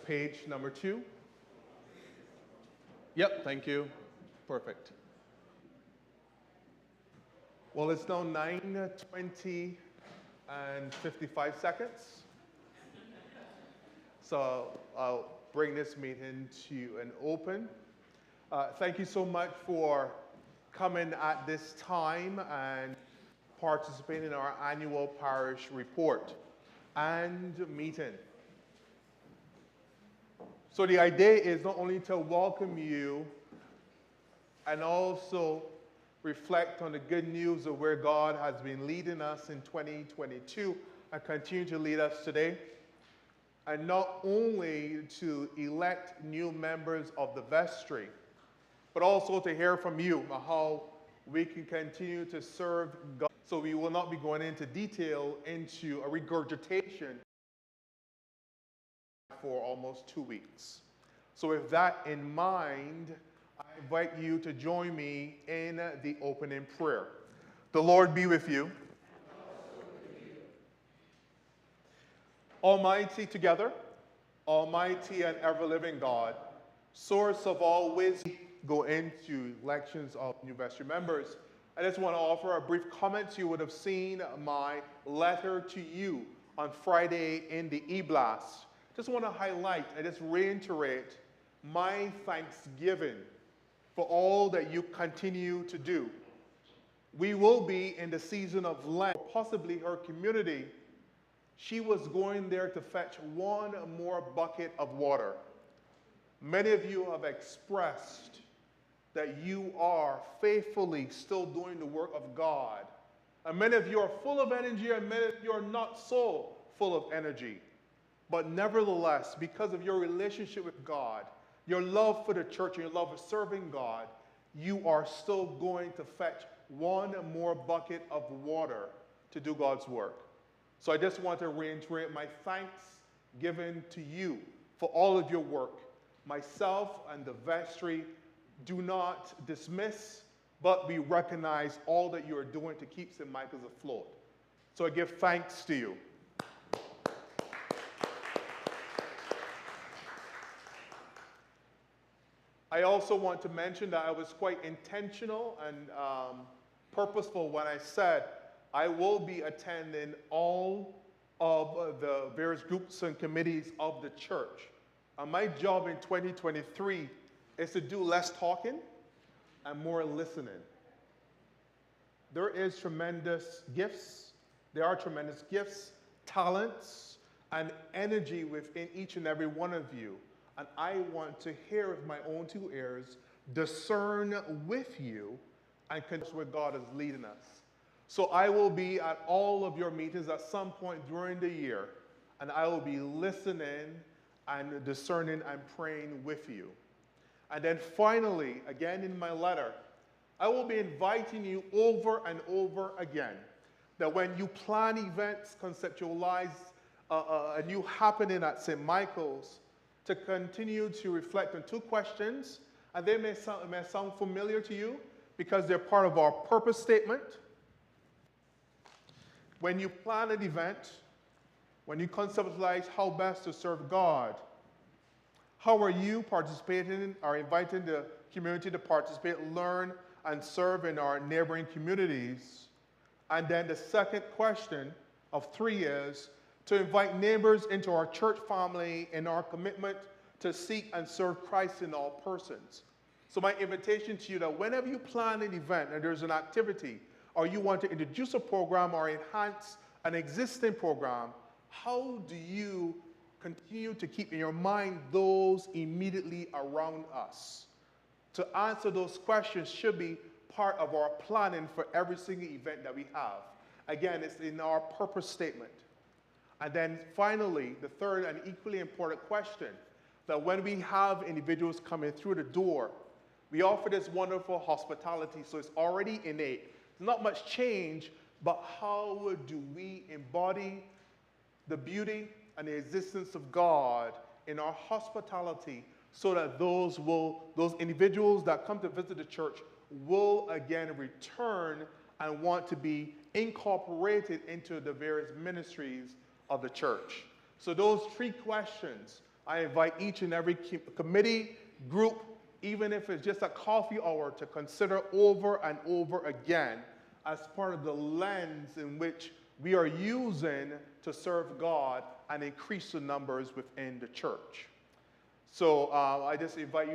Page number 2. Yep, thank you. Perfect. Well, it's now 9:20 and 55 seconds. So I'll bring this meeting to an open. Thank you so much for coming at this time and participating in our annual parish report and meeting. So the idea is not only to welcome you and also reflect on the good news of where God has been leading us in 2022 and continue to lead us today, and not only to elect new members of the vestry, but also to hear from you how we can continue to serve God. So we will not be going into detail into a regurgitation for almost 2 weeks. So with that in mind, I invite you to join me in the opening prayer. The Lord be with you. Almighty together, almighty and ever-living God, source of all wisdom, go into elections of new vestry members. I just want to offer a brief comment. You would have seen my letter to you on Friday in the e-blast. Just want to highlight and just reiterate my thanksgiving for all that you continue to do. We will be in the season of Lent, possibly her community. She was going there to fetch one more bucket of water. Many of you have expressed that you are faithfully still doing the work of God. And many of you are full of energy, and many of you are not so full of energy. But nevertheless, because of your relationship with God, your love for the church, and your love for serving God, you are still going to fetch one more bucket of water to do God's work. So I just want to reiterate my thanks given to you for all of your work. Myself and the vestry do not dismiss, but we recognize all that you are doing to keep St. Michael's afloat. So I give thanks to you. I also want to mention that I was quite intentional and purposeful when I said I will be attending all of the various groups and committees of the church. And my job in 2023 is to do less talking and more listening. There is tremendous gifts. There are tremendous gifts, talents, and energy within each and every one of you. And I want to hear with my own 2 ears, discern with you, and connect where God is leading us. So I will be at all of your meetings at some point during the year, and I will be listening and discerning and praying with you. And then finally, again in my letter, I will be inviting you over and over again that when you plan events, conceptualize a new happening at St. Michael's, to continue to reflect on 2 questions, and they may sound familiar to you because they're part of our purpose statement. When you plan an event, when you conceptualize how best to serve God, how are you participating or inviting the community to participate, learn, and serve in our neighboring communities? And then the second question of 3 is to invite neighbors into our church family in our commitment to seek and serve Christ in all persons. So my invitation to you that whenever you plan an event and there's an activity, or you want to introduce a program or enhance an existing program, how do you continue to keep in your mind those immediately around us? To answer those questions should be part of our planning for every single event that we have. Again, it's in our purpose statement. And then finally, the third and equally important question, that when we have individuals coming through the door, we offer this wonderful hospitality, so it's already innate. There's not much change, but how do we embody the beauty and the existence of God in our hospitality so that those individuals that come to visit the church will again return and want to be incorporated into the various ministries of the church. So those 3 questions I invite each and every committee, group, even if it's just a coffee hour, to consider over and over again as part of the lens in which we are using to serve God and increase the numbers within the church. So I just invite you